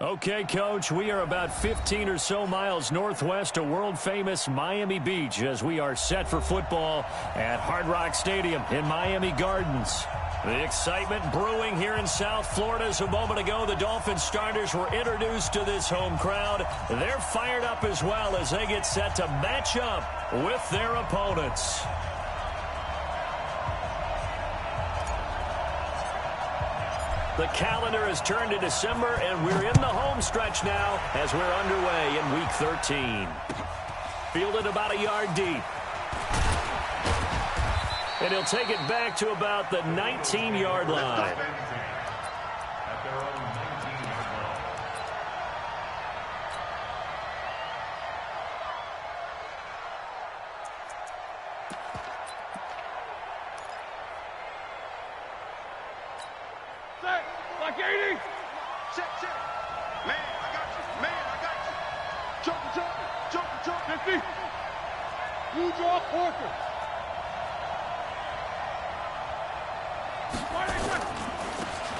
Okay, Coach, we are about 15 or so miles northwest of world-famous Miami Beach as we are set for football at Hard Rock Stadium in Miami Gardens. The excitement brewing here in South Florida as a moment ago. The Dolphins starters were introduced to this home crowd. They're fired up as well as they get set to match up with their opponents. The calendar has turned to December, and we're in the home stretch now as we're underway in Week 13. Fielded about a yard deep. And he'll take it back to about the 19-yard line. Like 80. Set. Man, I got you. Jump. 50. You draw Porter.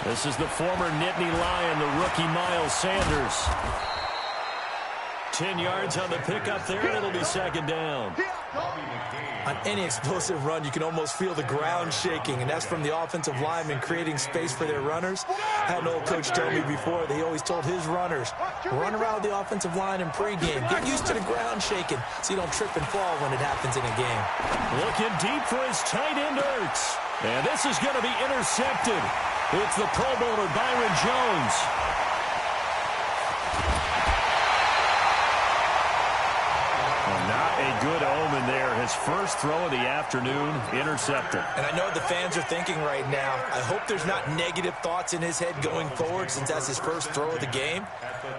This is the former Nittany Lion, the rookie Miles Sanders. 10 yards on the pickup there, and it'll be second down. On any explosive run, you can almost feel the ground shaking, and that's from the offensive linemen creating space for their runners. I had an old coach tell me before that he always told his runners, run around the offensive line in pregame. Get used to the ground shaking so you don't trip and fall when it happens in a game. Looking deep for his tight end, Ertz. And this is going to be intercepted. It's the Pro Bowler, Byron Jones. Not a good omen there. His first throw of the afternoon, intercepted. And I know the fans are thinking right now, I hope there's not negative thoughts in his head going forward since that's his first throw of the game.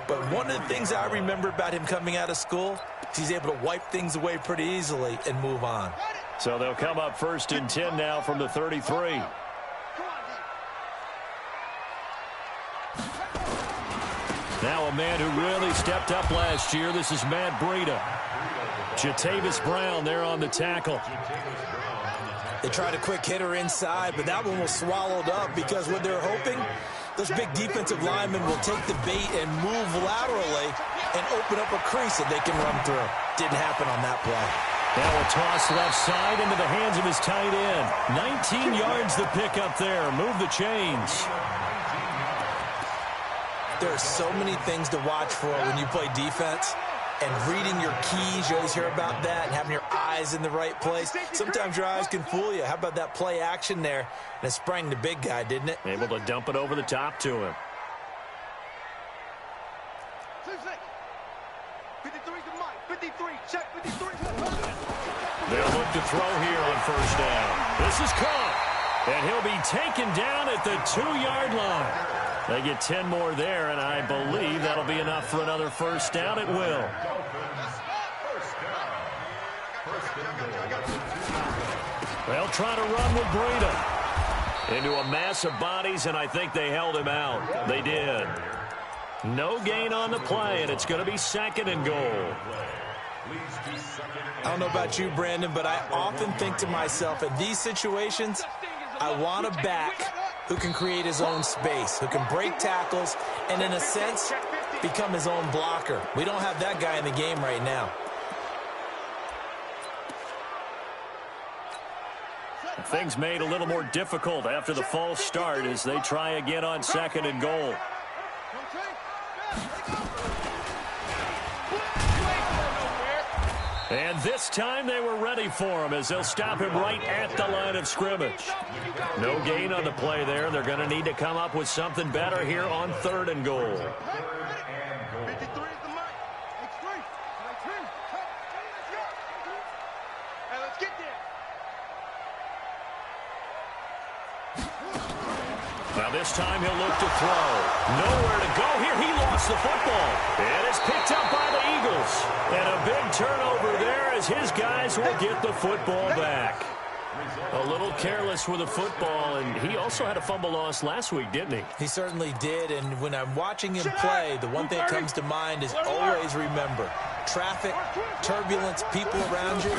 But one of the things I remember about him coming out of school is he's able to wipe things away pretty easily and move on. So they'll come up 1st and 10 now from the 33. Now a man who really stepped up last year. This is Matt Breida. Jatavis Brown there on the tackle. They tried a quick hitter inside, but that one was swallowed up because what they're hoping, those big defensive linemen will take the bait and move laterally and open up a crease that they can run through. Didn't happen on that play. Now a toss left side into the hands of his tight end. 19 yards the pickup there. Move the chains. There are so many things to watch for when you play defense. And reading your keys, you always hear about that, and having your eyes in the right place. Sometimes your eyes can fool you. How about that play action there? And it sprang the big guy, didn't it? Able to dump it over the top to him. 53, check 53. They'll look to throw here on first down. This is caught, and he'll be taken down at the 2-yard line. They get 10 more there, and I believe that'll be enough for another first down. It will. They'll try to run with Breida. Into a mass of bodies, and I think they held him out. They did. No gain on the play, and it's going to be 2nd and goal. I don't know about you, Brandon, but I often think to myself, in these situations, I want a back who can create his own space, who can break tackles, and in a sense, become his own blocker. We don't have that guy in the game right now. Things made a little more difficult after the false start as they try again on 2nd and goal. And this time they were ready for him as they'll stop him right at the line of scrimmage. No gain on the play there. They're going to need to come up with something better here on 3rd and goal. Now this time he'll look to throw. Nowhere to go here. He lost the football. And it's picked up by the Eagles. And a big turnover there as his guys will get the football back. A little careless with the football, and he also had a fumble loss last week, didn't he? He certainly did, and when I'm watching him play, the one thing that comes to mind is always remember, traffic, turbulence, people around you,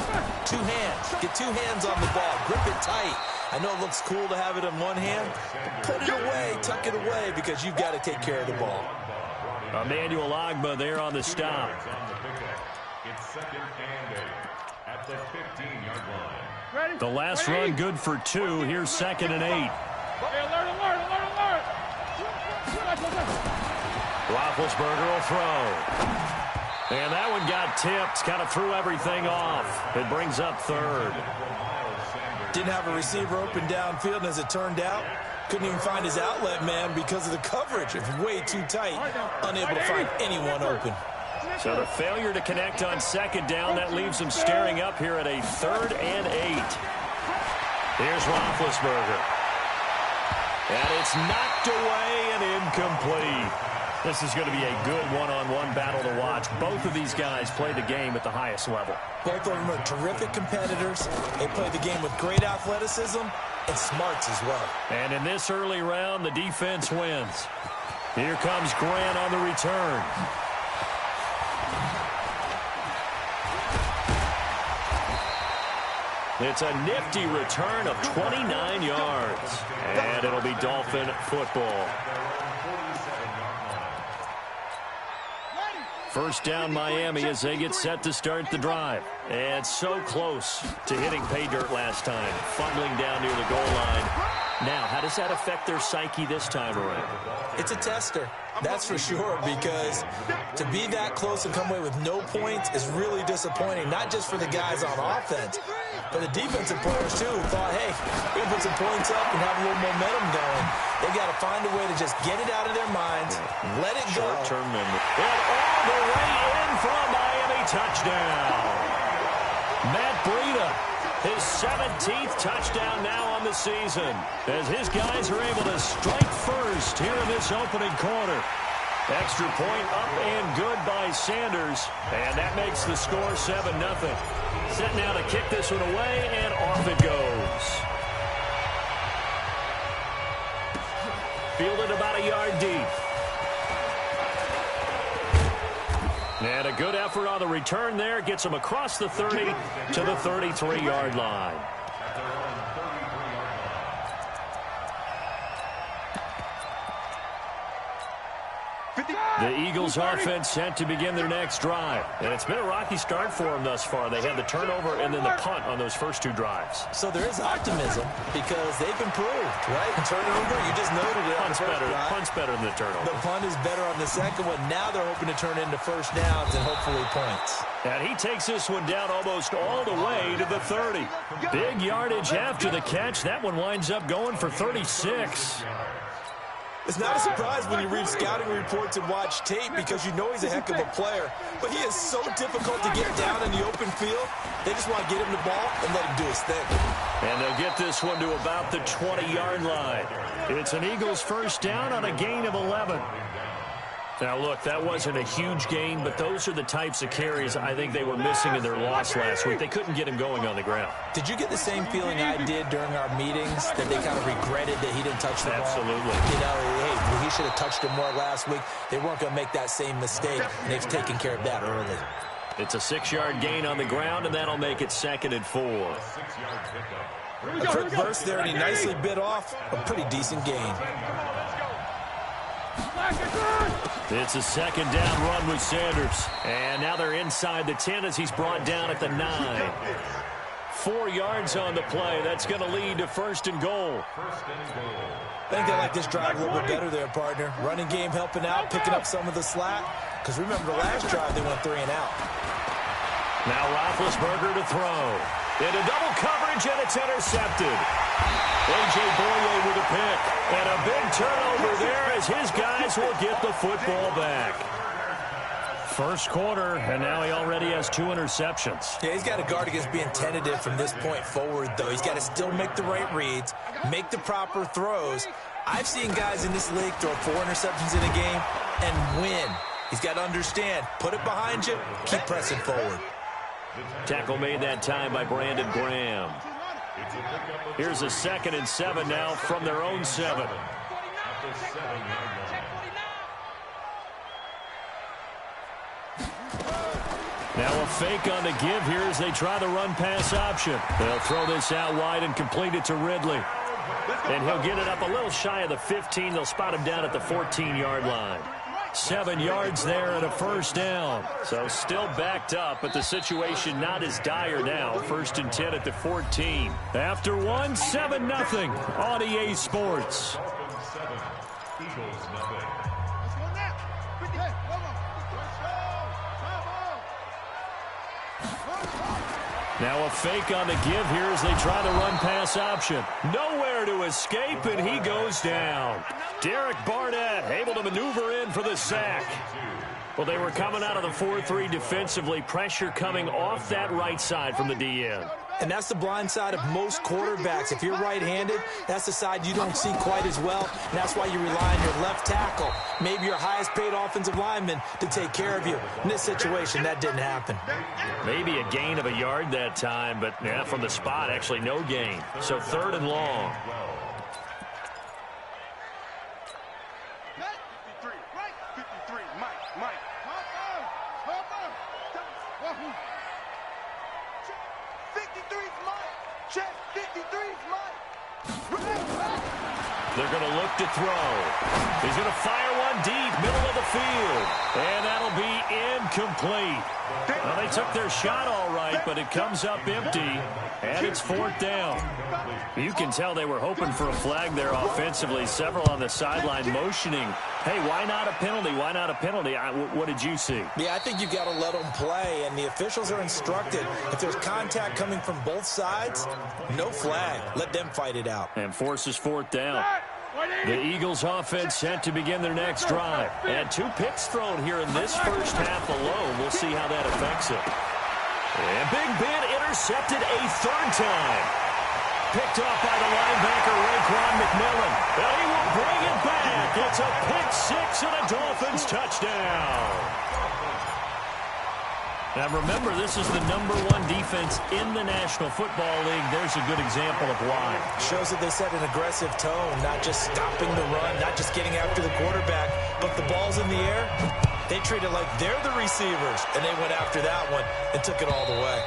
2 hands. Get 2 hands on the ball. Grip it tight. I know it looks cool to have it in one hand, but put it away, tuck it away, because you've got to take care of the ball. Emmanuel Ogbah there on the stop. It's 2nd and 8 at the 15-yard line. The last run good for 2. Here's 2nd and 8. Hey, alert, alert, alert, alert. Roethlisberger will throw. And that one got tipped. Kind of threw everything off. It brings up 3rd. Didn't have a receiver open downfield, and as it turned out, couldn't even find his outlet man because of the coverage. It was way too tight. Unable to find anyone open. So the failure to connect on 2nd down, that leaves him staring up here at a 3rd and 8. Here's Roethlisberger. And it's knocked away and incomplete. This is going to be a good one-on-one battle to watch. Both of these guys play the game at the highest level. Both of them are terrific competitors. They play the game with great athleticism and smarts as well. And in this early round, the defense wins. Here comes Grant on the return. It's a nifty return of 29 yards. And it'll be Dolphin football. First down Miami as they get set to start the drive. And so close to hitting pay dirt last time. Fumbling down near the goal line. Now, how does that affect their psyche this time around? It's a tester, that's for sure, because to be that close and come away with no points is really disappointing, not just for the guys on offense, but the defensive players, too, who thought, hey, we can put some points up and have a little momentum going. They got to find a way to just get it out of their minds, let it go. Short-term memory. And all the way in for a Miami touchdown. Matt Breida, his 17th touchdown now on the season, as his guys are able to strike first here in this opening quarter. Extra point up and good by Sanders, and that makes the score 7-0. Set now to kick this one away, and off it goes. Fielded about a yard deep. And a good effort on the return there. Gets him across the 30 to the 33-yard line. The Eagles offense set to begin their next drive. And it's been a rocky start for them thus far. They had the turnover and then the punt on those first 2 drives. So there is optimism because they've improved, right? Turnover, you just noted it. Punt's better than the turnover. The punt is better on the second one. Now they're hoping to turn into first downs and hopefully points. And he takes this one down almost all the way to the 30. Big yardage after the catch. That one winds up going for 36. It's not a surprise when you read scouting reports and watch tape because you know he's a heck of a player. But he is so difficult to get down in the open field. They just want to get him the ball and let him do his thing. And they'll get this one to about the 20-yard line. It's an Eagles first down on a gain of 11. Now, look, that wasn't a huge gain, but those are the types of carries I think they were missing in their loss last week. They couldn't get him going on the ground. Did you get the same feeling I did during our meetings, that they kind of regretted that he didn't touch the ball? Absolutely. You know, hey, he should have touched it more last week. They weren't going to make that same mistake, and they've taken care of that early. It's a 6-yard gain on the ground, and that'll make it 2nd and 4. A quick burst there, and he nicely bit off a pretty decent gain. It's a 2nd down run with Sanders. And now they're inside the 10 as he's brought down at the 9. 4 yards on the play. That's going to lead to 1st and goal. I think they like this drive a little bit better there, partner. Running game helping out, picking up some of the slack. Because remember, the last drive they went 3 and out. Now Roethlisberger to throw. Into double coverage, and it's intercepted. A.J. Boye with a pick. And a big turnover there as his guys will get the football back. First quarter, and now he already has 2 interceptions. Yeah, he's got to guard against being tentative from this point forward, though. He's got to still make the right reads, make the proper throws. I've seen guys in this league throw 4 interceptions in a game and win. He's got to understand, put it behind you, keep pressing forward. Tackle made that time by Brandon Graham. Here's a 2nd and 7 now from their own 7. Now a fake on the give here as they try the run-pass option. They'll throw this out wide and complete it to Ridley. And he'll get it up a little shy of the 15. They'll spot him down at the 14-yard line. 7 yards there and a first down. So still backed up, but the situation not as dire now. 1st and 10 at the 14. After one, 7-0 on EA Sports. Eagles nothing. Now a fake on the give here as they try the run-pass option. Nowhere to escape, and he goes down. Derek Barnett able to maneuver in for the sack. Well, they were coming out of the 4-3 defensively. Pressure coming off that right side from the DN. And that's the blind side of most quarterbacks. If you're right-handed, that's the side you don't see quite as well. And that's why you rely on your left tackle, maybe your highest-paid offensive lineman, to take care of you. In this situation, that didn't happen. Maybe a gain of a yard that time, but yeah, from the spot, actually no gain. So 3rd and long. They're going to look to throw. He's going to fire one deep, middle of the field. And that'll be incomplete. Well, they took their shot all right, but it comes up empty. And it's 4th down. You can tell they were hoping for a flag there offensively. Several on the sideline motioning. Hey, why not a penalty? Why not a penalty? What did you see? Yeah, I think you got to let them play, and the officials are instructed. If there's contact coming from both sides, no flag. Let them fight it out. And forces 4th down. The Eagles offense set to begin their next drive. And 2 picks thrown here in this first half alone. We'll see how that affects it. And Big Ben intercepted a 3rd time. Picked off by the linebacker, Raekwon McMillan. And he will bring it back. It's a pick 6 and a Dolphins touchdown. Now remember, this is the #1 defense in the National Football League. There's a good example of why. Shows that they set an aggressive tone, not just stopping the run, not just getting after the quarterback, but the ball's in the air. They treat it like they're the receivers, and they went after that one and took it all the way.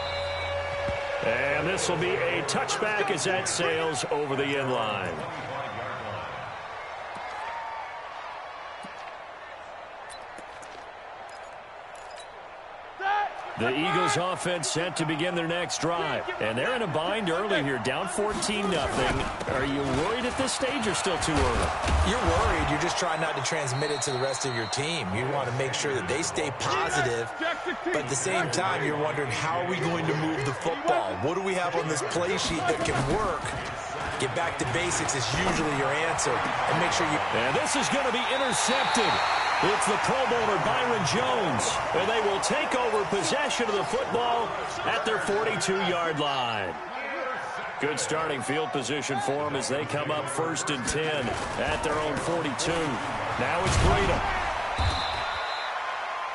And this will be a touchback as that sails over the end line. The Eagles offense set to begin their next drive. And they're in a bind early here, down 14-0. Are you worried at this stage or still too early? You're worried. You're just trying not to transmit it to the rest of your team. You want to make sure that they stay positive. But at the same time, you're wondering, how are we going to move the football? What do we have on this play sheet that can work? Get back to basics is usually your answer. And make sure you... And this is going to be intercepted. It's the Pro Bowler Byron Jones, and they will take over possession of the football at their 42-yard line. Good starting field position for them as they come up 1st and 10 at their own 42. Now it's Breida.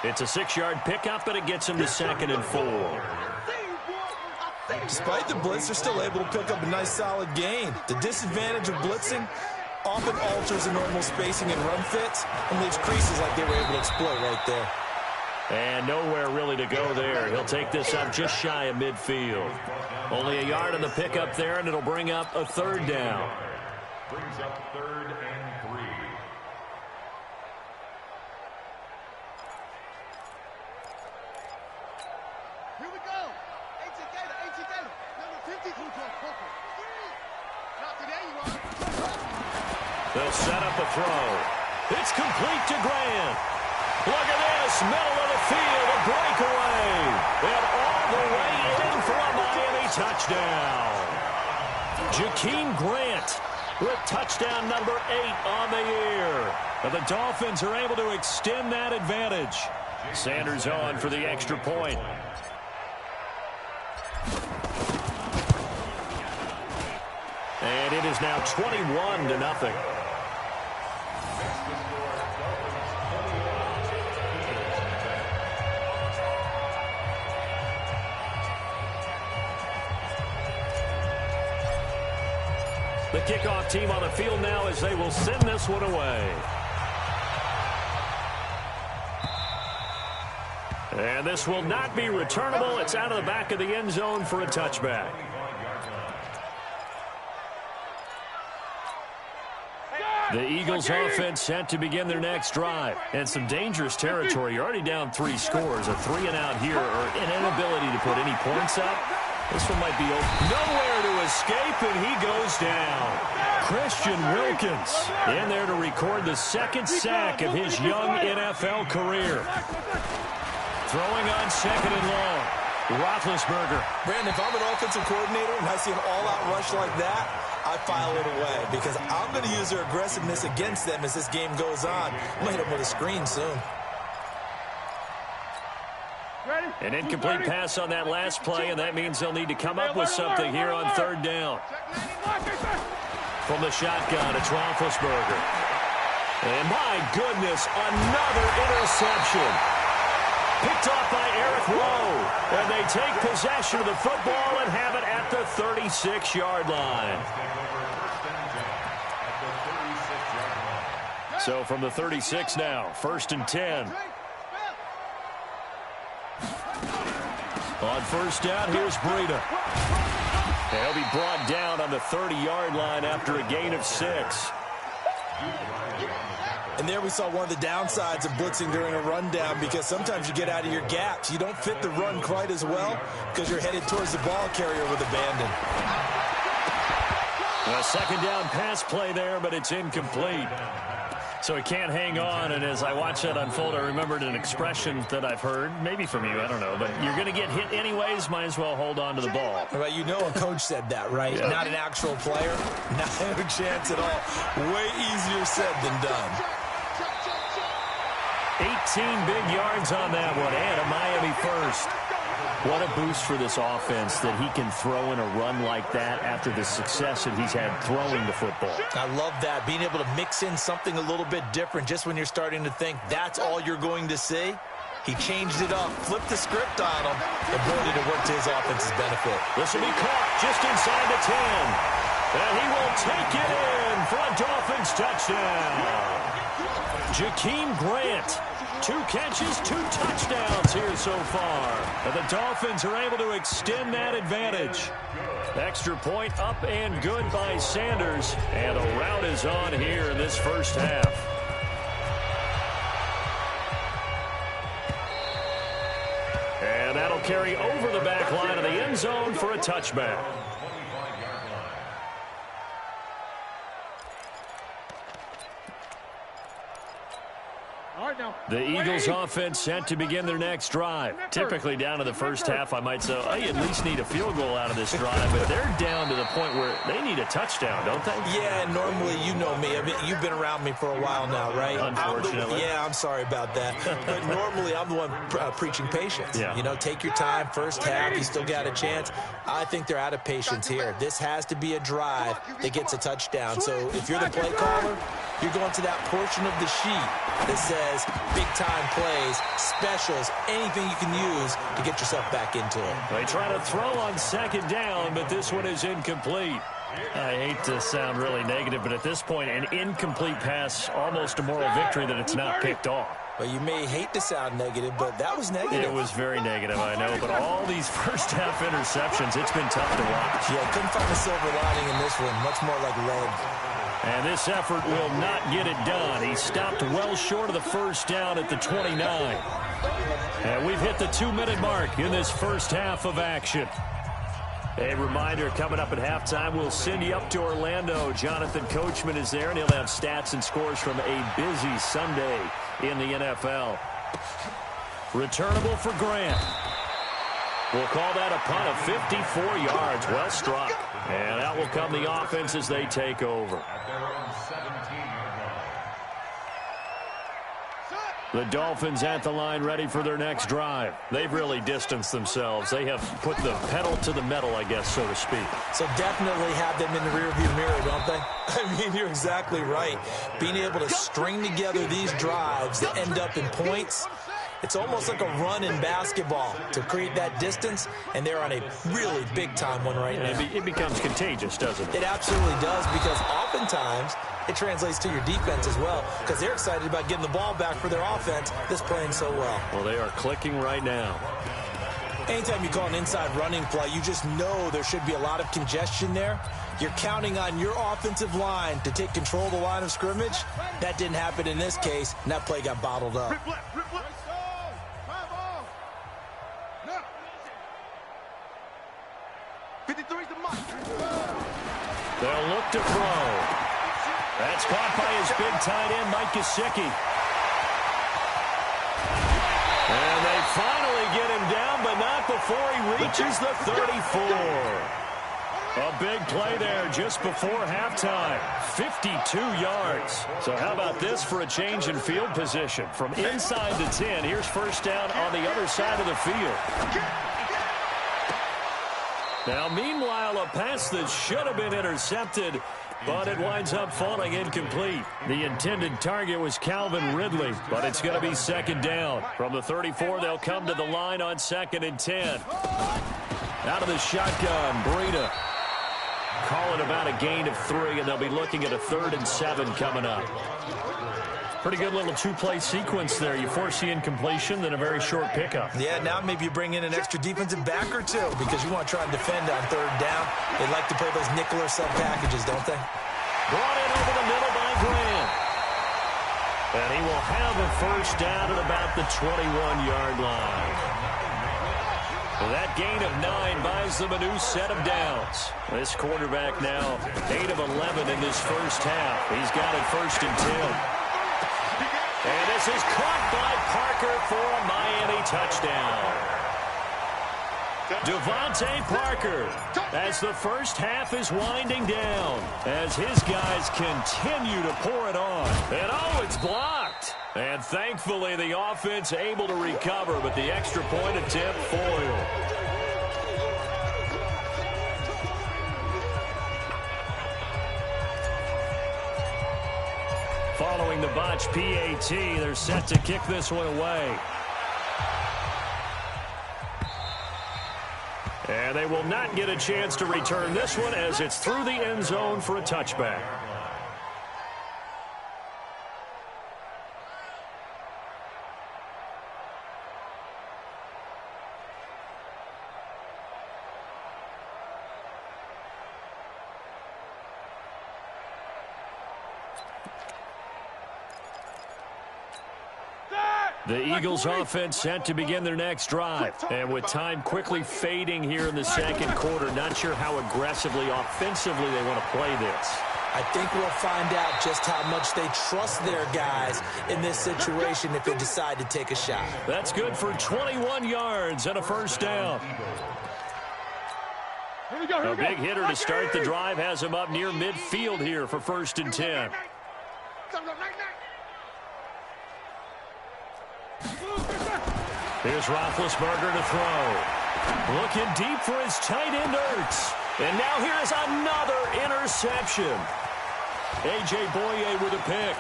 It's a 6-yard pickup, but it gets them to 2nd and 4. Despite the blitz, they're still able to pick up a nice, solid gain. The disadvantage of blitzing often alters the normal spacing and run fits and leaves creases like they were able to exploit right there. And nowhere really to go there. He'll take this up just shy of midfield. Only a yard on the pickup there, and it'll bring up a 3rd down. Brings up 3rd and 3. Here we go. A.T. Gator. Number 50. Not today, you are. They'll set up a throw. It's complete to Grant. Look at this, middle of the field, a breakaway. And all the way in for a Miami touchdown. Jakeem Grant with touchdown number 8 on the year. And the Dolphins are able to extend that advantage. Sanders on for the extra point. And it is now 21-0. The kickoff team on the field now as they will send this one away. And this will not be returnable. It's out of the back of the end zone for a touchback. The Eagles offense set to begin their next drive. And some dangerous territory. You're already down 3 scores. A 3-and-out here or an inability to put any points up. This one might be open. Nowhere to escape, and he goes down. Christian Wilkins in there to record the 2nd sack of his young NFL career. Throwing on 2nd and long. Roethlisberger. Brandon, if I'm an offensive coordinator and I see an all-out rush like that, I file it away because I'm going to use their aggressiveness against them as this game goes on. I'm going to hit them with a screen soon. An incomplete pass on that last play, and that means they'll need to come up with something here on 3rd down. From the shotgun, it's Roethlisberger. And my goodness, another interception. Picked off by Eric Rowe. And they take possession of the football and have it at the 36-yard line. So from the 36 now, 1st and 10. On 1st down, here's Breida. He'll be brought down on the 30-yard line after a gain of 6. And there we saw one of the downsides of blitzing during a rundown because sometimes you get out of your gaps. You don't fit the run quite as well because you're headed towards the ball carrier with abandon. A 2nd down pass play there, but it's incomplete. So he can't hang on, and as I watch that unfold, I remembered an expression that I've heard, maybe from you, I don't know, but you're going to get hit anyways, might as well hold on to the ball. Well, you know a coach said that, right? Yeah. Not an actual player. Not a chance at all. Way easier said than done. 18 big yards on that one, and a Miami first. What a boost for this offense that he can throw in a run like that after the success that he's had throwing the football. I love that, being able to mix in something a little bit different just when you're starting to think that's all you're going to see. He changed it up, flipped the script on him, and boy, did it work to his offense's benefit. This will be caught just inside the 10. And he will take it in for a Dolphins touchdown. Jakeem Grant. 2 catches, 2 touchdowns here so far. And the Dolphins are able to extend that advantage. Extra point up and good by Sanders. And a rout is on here in this 1st half. And that'll carry over the back line of the end zone for a touchback. The Eagles offense set to begin their next drive. Typically down to the 1st half, I might say, hey, at least need a field goal out of this drive. But they're down to the point where they need a touchdown, don't they? Yeah, normally, you know me. I mean, you've been around me for a while now, right? Unfortunately. I'm sorry about that. But normally, I'm the one preaching patience. Yeah. You know, take your time. 1st half, you still got a chance. I think they're out of patience here. This has to be a drive that gets a touchdown. So if you're the play caller, you're going to that portion of the sheet that says big-time plays, specials, anything you can use to get yourself back into it. They try to throw on 2nd down, but this one is incomplete. I hate to sound really negative, but at this point, an incomplete pass, almost a moral victory that it's not picked off. Well, you may hate to sound negative, but that was negative. It was very negative, I know, but all these 1st half interceptions, it's been tough to watch. Yeah, couldn't find a silver lining in this one, much more like lead. And this effort will not get it done. He stopped well short of the 1st down at the 29. And we've hit the 2-minute mark in this 1st half of action. A reminder, coming up at halftime, we'll send you up to Orlando. Jonathan Coachman is there, and he'll have stats and scores from a busy Sunday in the NFL. Returnable for Grant. We'll call that a punt of 54 yards. Well struck. And out will come the offense as they take over. The Dolphins at the line ready for their next drive. They've really distanced themselves. They have put the pedal to the metal, I guess, so to speak. So definitely have them in the rearview mirror, don't they? I mean, you're exactly right. Being able to string together these drives that end up in points, it's almost like a run in basketball to create that distance, and they're on a really big-time one right now. It becomes contagious, doesn't it? It absolutely does, because oftentimes it translates to your defense as well, because they're excited about getting the ball back for their offense that's playing so well. Well, they are clicking right now. Anytime you call an inside running play, you just know there should be a lot of congestion there. You're counting on your offensive line to take control of the line of scrimmage. That didn't happen in this case, and that play got bottled up. 53's the mark. They'll look to throw. That's caught by his big tight end, Mike Gesicki. And they finally get him down, but not before he reaches the 34. A big play there just before halftime. 52 yards. So how about this for a change in field position? From inside the 10, here's first down on the other side of the field. Now, meanwhile, a pass that should have been intercepted, but it winds up falling incomplete. The intended target was Calvin Ridley, but it's going to be second down. From the 34, they'll come to the line on 2nd and 10. Out of the shotgun, Breida. Call it about a gain of 3, and they'll be looking at a 3rd and 7 coming up. Pretty good little two-play sequence there. You force the incompletion, then a very short pickup. Yeah, now maybe you bring in an extra defensive back or two because you want to try and defend on 3rd down. They like to play those nickel or sub packages, don't they? Brought in over the middle by Grant. And he will have a first down at about the 21-yard line. Well, that gain of 9 buys them a new set of downs. This quarterback now 8 of 11 in this first half. He's got it 1st and 10. And this is caught by Parker for a Miami touchdown. Devontae Parker, as the first half is winding down, as his guys continue to pour it on. And oh, it's blocked. And thankfully the offense able to recover, but the extra point attempt foiled. Following the botch PAT, they're set to kick this one away. And they will not get a chance to return this one as it's through the end zone for a touchback. The Eagles offense set to begin their next drive. And with time quickly fading here in the second quarter, not sure how aggressively, offensively they want to play this. I think we'll find out just how much they trust their guys in this situation if they decide to take a shot. That's good for 21 yards and a first down. A big hitter to start the drive has him up near midfield here for 1st and 10. Here's Roethlisberger to throw. Looking deep for his tight end, Ertz. And now here's another interception. A.J. Boye with a pick.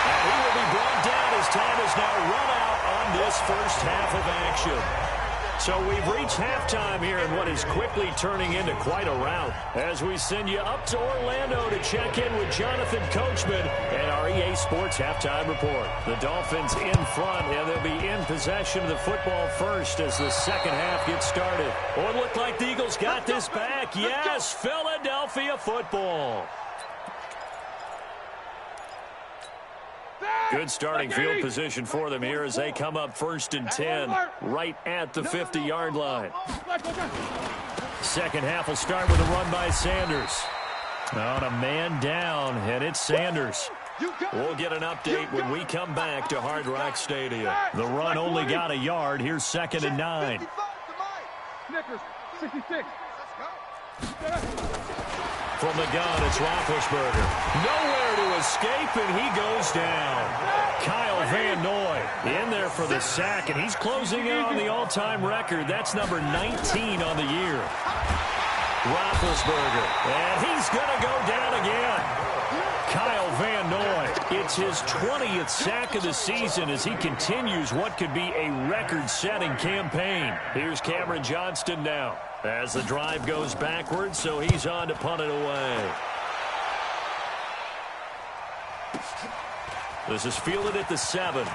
And he will be brought down as time is now run out on this first half of action. So we've reached halftime here in what is quickly turning into quite a rout as we send you up to Orlando to check in with Jonathan Coachman and our EA Sports Halftime Report. The Dolphins in front, and they'll be in possession of the football first as the second half gets started. Oh, it looked like the Eagles got this back. Yes, Philadelphia football. Good starting field position for them here as they come up 1st and 10 right at the 50-yard line. Second half will start with a run by Sanders. On a man down, and it's Sanders. We'll get an update when we come back to Hard Rock Stadium. The run only got a yard. Here's 2nd and 9. Snickers, 66. From the gun, it's Roethlisberger. Nowhere to escape, and he goes down. Kyle Van Noy in there for the sack, and he's closing in on the all-time record. That's number 19 on the year. Roethlisberger, and he's going to go down again. Kyle Van Noy, it's his 20th sack of the season as he continues what could be a record-setting campaign. Here's Cameron Johnston now as the drive goes backwards, so he's on to punt it away. This is fielded at the 7.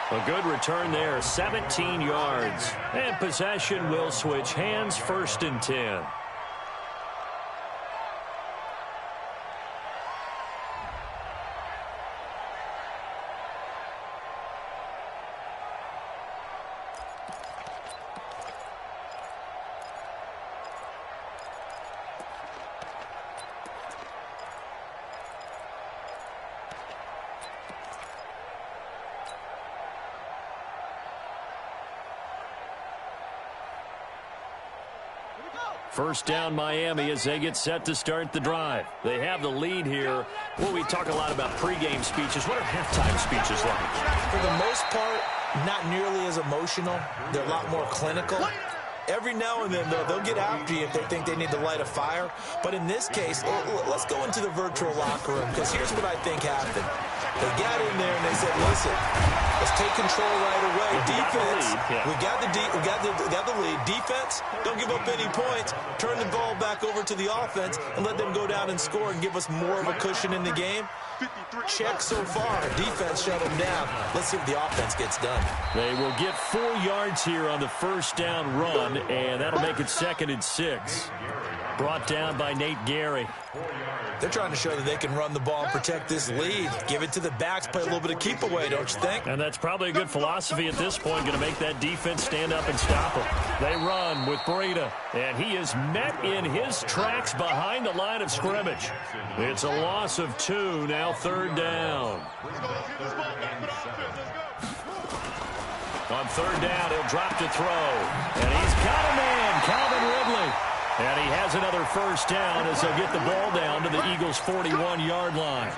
A good return there, 17 yards. And possession will switch hands, 1st and 10. First down Miami as they get set to start the drive. They have the lead here. Well, we talk a lot about pregame speeches. What are halftime speeches like? For the most part, not nearly as emotional. They're a lot more clinical. Every now and then, though, they'll get after you if they think they need to light a fire. But in this case, let's go into the virtual locker room, because here's what I think happened. They got in there and they said, listen, let's take control right away. Defense, we got the lead. Defense, don't give up any points. Turn the ball back over to the offense and let them go down and score and give us more of a cushion in the game. Check so far. Defense shut them down. Let's see what the offense gets done. They will get 4 yards here on the first down run, and that'll make it 2nd and 6. Brought down by Nate Gary. They're trying to show that they can run the ball and protect this lead. Give it to the backs, play a little bit of keep away, don't you think? And that's probably a good philosophy at this point, going to make that defense stand up and stop them. They run with Breida, and he is met in his tracks behind the line of scrimmage. It's a loss of 2, now 3rd down. On 3rd down, he'll drop to throw. And he's got a man, Calvin Ridley. And he has another first down as they'll get the ball down to the Eagles' 41-yard line.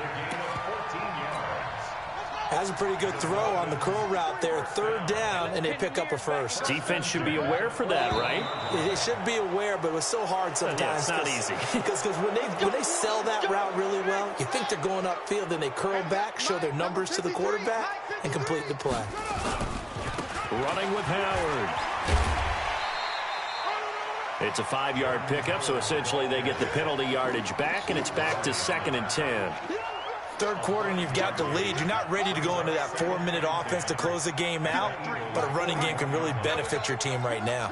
Has a pretty good throw on the curl route there. 3rd down, and they pick up a first. Defense should be aware for that, right? They should be aware, but it was so hard sometimes. Yeah, it's not easy. Because when they sell that route really well, you think they're going upfield, then they curl back, show their numbers to the quarterback, and complete the play. Running with Howard. It's a 5-yard pickup, so essentially they get the penalty yardage back, and it's back to 2nd and 10. 3rd quarter, and you've got the lead. You're not ready to go into that 4-minute offense to close the game out, but a running game can really benefit your team right now.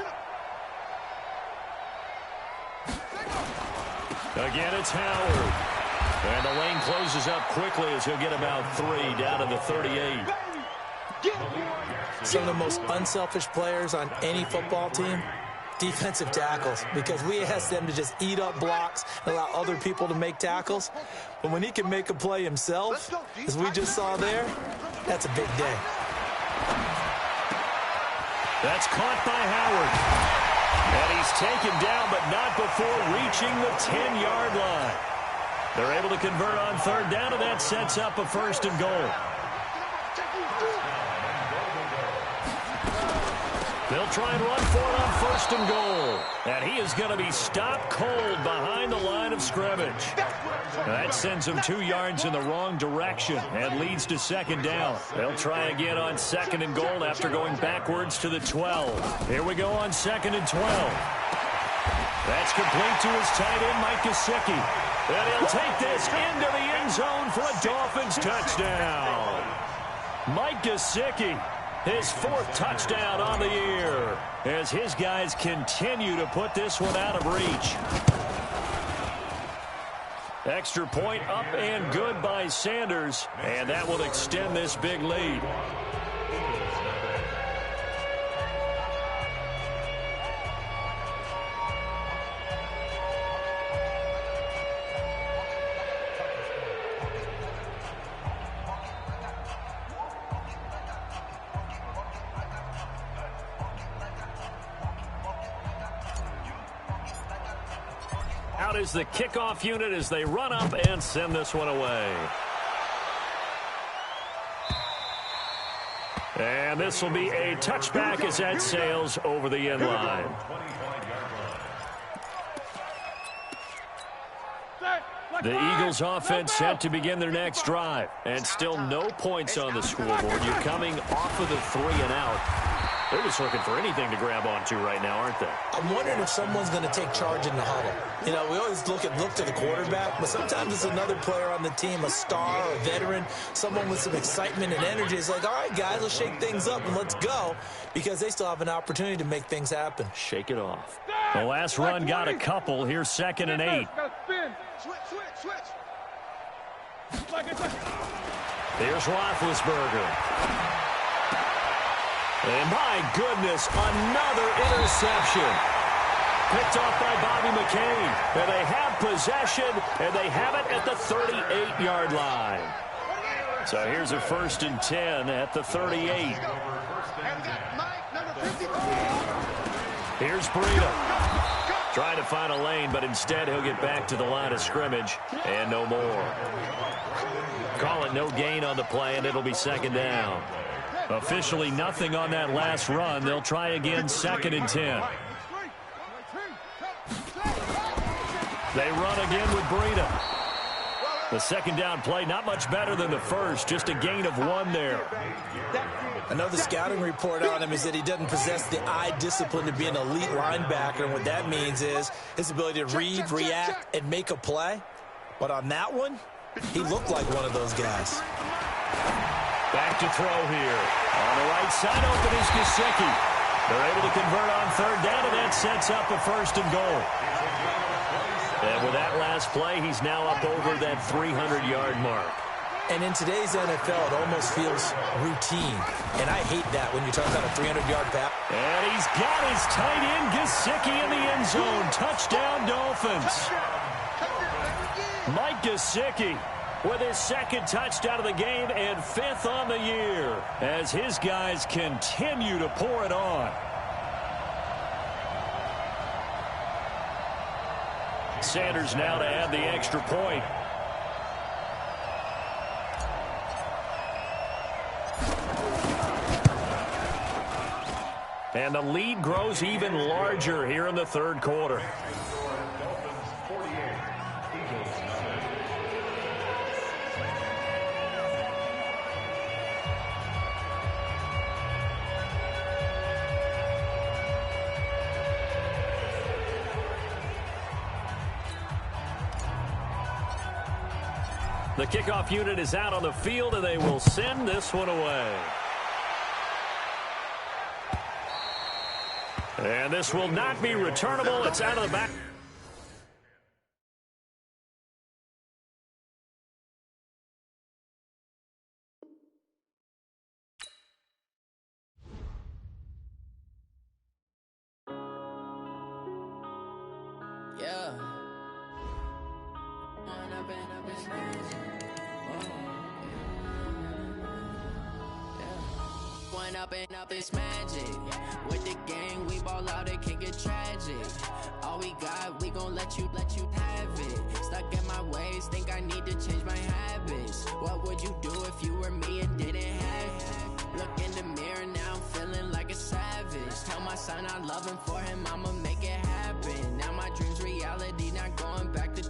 Again, it's Howard. And the lane closes up quickly as he'll get about 3 down to the 38. Some of the most unselfish players on any football team, defensive tackles, because we ask them to just eat up blocks and allow other people to make tackles. But when he can make a play himself, as we just saw there, that's a big day. That's caught by Howard. And he's taken down, but not before reaching the 10-yard line. They're able to convert on 3rd down, and that sets up a 1st and goal. They'll try and run for it on 1st and goal. And he is going to be stopped cold behind the line of scrimmage. That sends him 2 yards in the wrong direction and leads to 2nd down. They'll try again on 2nd and goal after going backwards to the 12. Here we go on 2nd and 12. That's complete to his tight end, Mike Gesicki. And he'll take this into the end zone for a Dolphins touchdown. Mike Gesicki, his 4th touchdown on the year, as his guys continue to put this one out of reach. Extra point up and good by Sanders, and that will extend this big lead. Out is the kickoff unit as they run up and send this one away. And this will be a touchback as that sails over the end line. The Eagles offense set to begin their next drive. And still no points on the scoreboard. You're coming off of the 3 and out. They're just looking for anything to grab onto right now, aren't they? I'm wondering if someone's going to take charge in the huddle. You know, we always look to the quarterback, but sometimes it's another player on the team, a star, a veteran, someone with some excitement and energy. It's like, all right, guys, let's shake things up and let's go, because they still have an opportunity to make things happen. Shake it off. The last run got a couple. Here's 2nd and 8. Switch. Here's Roethlisberger. And my goodness, another interception. Picked off by Bobby McCain. And they have possession, and they have it at the 38-yard line. So here's a 1st and 10 at the 38. Here's Breida. Trying to find a lane, but instead he'll get back to the line of scrimmage, and no more. Call it no gain on the play, and it'll be 2nd down. Officially nothing on that last run. They'll try again, 2nd and 10. They run again with Breida. The 2nd down play, not much better than the first, just a gain of 1 there. Another scouting report on him is that he doesn't possess the eye discipline to be an elite linebacker, and what that means is his ability to read, react, and make a play. But on that one, he looked like one of those guys. Back to throw here. On the right side, open is Gesicki. They're able to convert on 3rd down, and that sets up a 1st and goal. And with that last play, he's now up over that 300-yard mark. And in today's NFL, it almost feels routine. And I hate that when you talk about a 300-yard pass. And he's got his tight end, Gesicki, in the end zone. Touchdown, Dolphins. Mike Gesicki with his 2nd touchdown of the game and 5th on the year as his guys continue to pour it on. Sanders now to add the extra point. And the lead grows even larger here in the 3rd quarter. The kickoff unit is out on the field, and they will send this one away. And this will not be returnable. It's out of the back. Yeah. Up this magic. With the gang, we ball out, it can get tragic. All we got, we gon' let you have it. Stuck in my ways, think I need to change my habits. What would you do if you were me and didn't have it? Look in the mirror, now I'm feeling like a savage. Tell my son I love him, for him I'ma make it happen. Now my dream's reality, not going back to.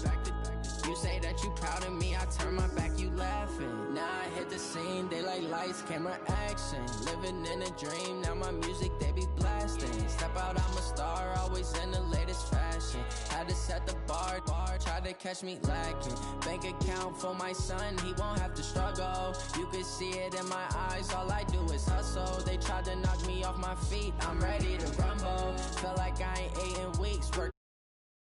You say that you proud of me, I turn my back, you laughing. Now I hit the scene, they like lights, camera, action. Living in a dream, now my music, they be blasting. Step out, I'm a star, always in the latest fashion. Had to set the bar, try to catch me lacking. Bank account for my son, he won't have to struggle. You can see it in my eyes, all I do is hustle. They tried to knock me off my feet, I'm ready to rumble. Feel like I ain't ate in weeks, work